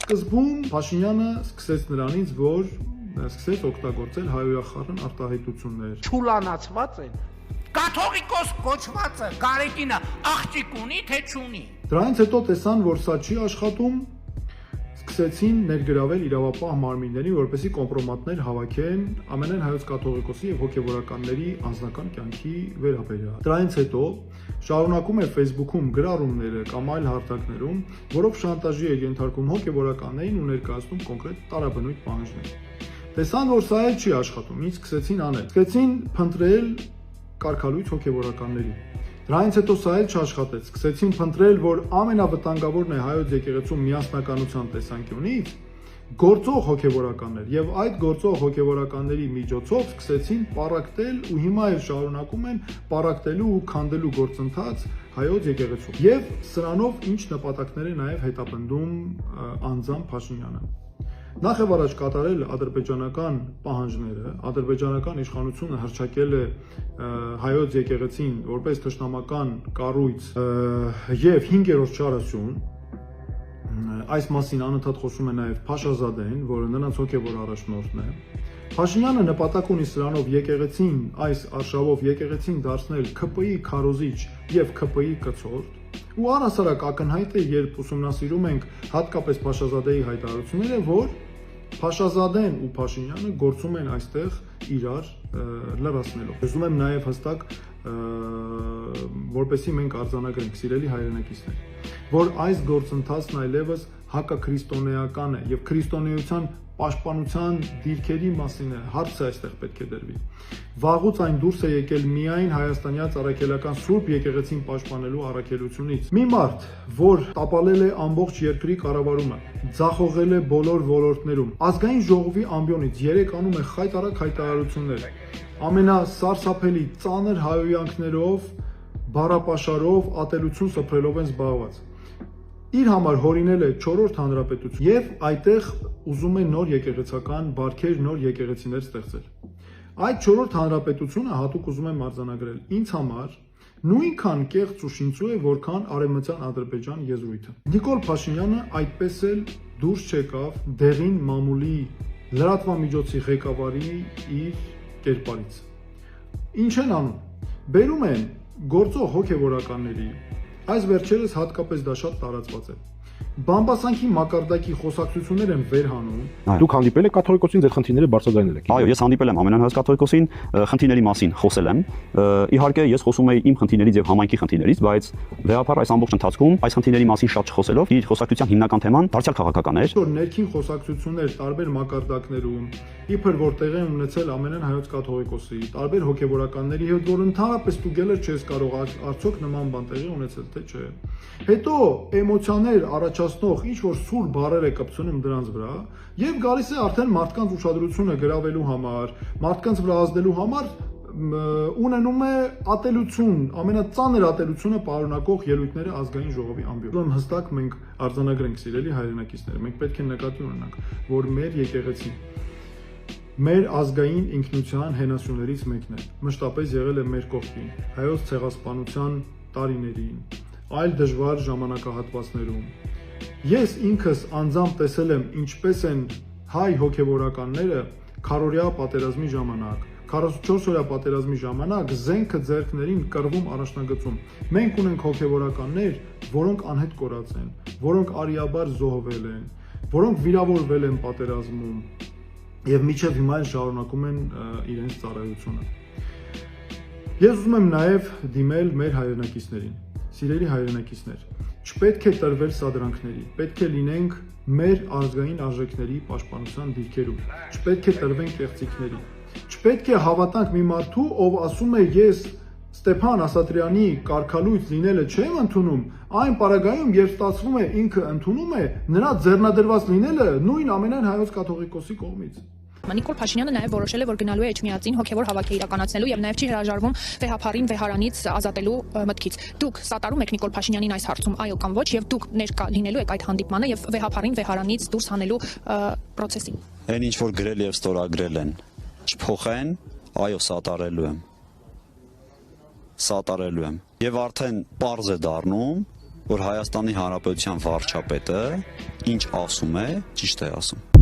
Սկզբում Փաշինյանը սկսեց նրանից, որ սկսեց օգտագործել հայոյախառն արտահայտություններ։ Չուլանացված են։ Կաթողիկոս կոչվածը Գարեգինը աղջիկ ունի, թե չունի։ Դրանից հետո տեսան, որ սա չի աշխատում, սկսեցին ներգրավել իրավապահ մարմիններին, որպեսզի կոմպրոմատներ հավաքեն ամենայն հայոց կաթողիկոսի եւ հոգեվորականների անձնական կյանքի վերաբերյալ։ Դրանից հետո շարունակում է Facebook-ում գրառումները կամ այլ հարթակներում, որով շանտաժի է ենթարկում հոգեվորականներին ու ներկայացնում կոնկրետ տարաբնույթ պահանջներ։ Տեսան, որ սա էլ չի աշխատում, ինչ սկսեցին անել։ Սկսեցին փնտրել կարգալույց հոգեվորականների։ Դրանից հետո սա էլ չաշխատեց։ Սկսեցին փնտրել, որ ամենավտանգավորն է հայոց եկեղեցու միասնականության տեսանկյունից գործող հոգեվորականներ, եւ այդ գործող հոգեվորականների միջոցով սկսեցին պառակտել ու հիմա էլ շարունակում են պառակտելու ու քանդելու գործընթաց հայոց եկեղեցու։ Եվ սրանով ինչ նպատակներ է նաեւ հետապնդում անձամբ Փաշինյանը։ Նախ եւ առաջ կատարել ադրբեջանական պահանջները, ադրբեջանական իշխանությունը հռչակել է հայոց եկեղեցին որպես թշնամական կառույց եւ 5-րդ չարասյուն։ Այս մասին անընդհատ խոսում է նաեւ Փաշազադեն, որը նրանց հոգեվոր առաջնորդն է։ Փաշինյանը նպատակ ունի սրանով եկեղեցին, այս արշավով եկեղեցին դարձնել ՔՊ-ի քարոզիչ եւ ՔՊ-ի կցորդ։ Ու առհասարակ ակնհայտ է, երբ ուսումնասիրում ենք հատկապես Փաշազադեի հայտարարությունները, որ Փաշազադեն ու Փաշինյանը գործում են այստեղ իրար լրացնելով։ Ուզում եմ նաև հստակ, որպեսզի մենք արձանագրենք, սիրելի հայրենակիցներ, որ այս գործընթացն այլևս հակաքրիստոնեական է եւ քրիստոնեության պաշտպանության դիրքերի մասին է, հարցը այստեղ պետք է դրվի։ Վաղուց այն դուրս է եկել միայն հայաստանյան առաքելական Սուրբ եկեղեցին պաշտպանելու առաքելությունից։ Մի մարդ, որ տապալել է ամբողջ երկրի կառավարումը, ձախողել է բոլոր ոլորտներում, ազգային ժողովի ամբիոնից 3 անում է խայտարակ հայտարարություններ, ամենասարսափելի ծանր հայոյանքներով, բառապաշարով, ատելություն սփռելով են զբաղված։ Իր համար հորինել է 4-րդ հանրապետություն եւ այդտեղ ուզում է նոր եկեղեցական բարքեր, նոր եկեղեցիներ ստեղծել։ Այդ 4-րդ հանրապետությունը հատուկ ուզում եմ արձանագրել ինձ համար նույնքան կեղծ ու շինծու է, որքան արևմտյան Ադրբեջան եզրույթը։ Նիկոլ Փաշինյանը այդպես էլ դուրս չեկավ դեղին մամուլի լրատվամիջոցի ղեկավարի իր կերպարից։ Ինչ են անում։ Բերում են գործող հոգեվորականների, այս վերջերս հատկապես դա շատ տարածված է։ Բամբասանքի մակարդակի խոսակցություններ են վերհանում։ Դուք հանդիպել եք կաթողիկոսին, ձեր խնդիրները բարձրաձայնել եք։ Այո, ես հանդիպել եմ ամենայն հայոց կաթողիկոսին, խնդիրների մասին խոսել եմ։ Իհարկե, ես խոսում եի իմ խնդիրներից եւ համայնքի խնդիրներից, բայց վեհապար այս ամբողջ ընթացքում այս խնդիրների մասին շատ չխոսելով, իր խոսակցության հիմնական թեման դարձյալ քաղաքական էր։ Որ ներքին խոսակցություններ տարբեր մակարդակներում, իբր որ տեղի են ունեցել ամենայն հայոց կաթողիկոսի, տարբեր հոգեվորականների հետ, որ ընդհանրապես ստուգելը չես կարող արդյոք նման բան տեղի ունեցել, թե չէ։ Հետո էմոցիաներ առաջացնող ինչ որ սուր բառեր է կպցնում դրանց վրա եւ գալիս է արդեն մարդկանց ուշադրությունը գրավելու համար, մարդկանց վրա ազդելու համար ունենում է ատելություն, ամենածանր ատելությունը պարունակող ելույթները ազգային ժողովի ամբիոնում։ Հստակ մենք արձանագրենք, սիրելի հայրենակիցներ, մենք պետք է նկատի ունենանք, որ մեր եկեղեցին մեր ազգային ինքնության հենասյուներից մեկն է, մշտապես եղել է մեր կողքին, հայոց ցեղասպանության տարիներին, այլ դժվար ժամանակահատվածներում։ Ես ինքս անձամբ տեսել եմ ինչպես են հայ հոգեվորականները քարորյա պատերազմի ժամանակ, 44-օրյա պատերազմի ժամանակ զենքը ձեռքներին կռվում առաջնագծում։ Մենք ունենք հոգեվորականներ, որոնք անհետ կորած են, որոնք արիաբար զոհվել են, որոնք վիրավորվել են պատերազմում եւ մինչեւ հիմա էլ շարունակում են իրենց ծառայությունը։ Ես ուզում եմ նաեւ դիմել մեր հայրենակիցներին։ Սիրելի հայրենակիցներ, չպետք է տրվել սադրանքների, պետք է լինենք մեր ազգային արժեքների պաշտպանության դիրքերում, չպետք է տրվենք կեղծիքների, չպետք է հավատանք մի մարդու, ով ասում է ես Ստեփան Ասատրյանի կարգալույց լինելը չեմ ընդունում, այն պարագայում երբ ստացվում է ինքը ընդունում է, նրա ձեռնադրված լինելը նույն ամենայն հայոց կաթողիկոսի կողմից։ Նիկոլ Փաշինյանը նաև որոշել է, որ գնալու է Էջմիածին հոգևոր հավաք է իրականացնելու եւ նաև չի հրաժարվում վեհապարին վեհարանից ազատելու մտքից։ Դուք սատարում եք Նիկոլ Փաշինյանին այս հարցում, այո կամ ոչ, եւ դուք ներկա լինելու եք այդ հանդիպմանը եւ վեհապարին վեհարանից դուրս հանելու process-ին։ Այն ինչ որ գրել եւ ստորագրել են, չփոխեն, այո, սատարելու եմ։ Սատարելու եմ։ Եվ արդեն պարզ է դառնում, որ Հայաստանի Հանրապետության վարչապետը ինչ ասում է, ճիշտ է ասում։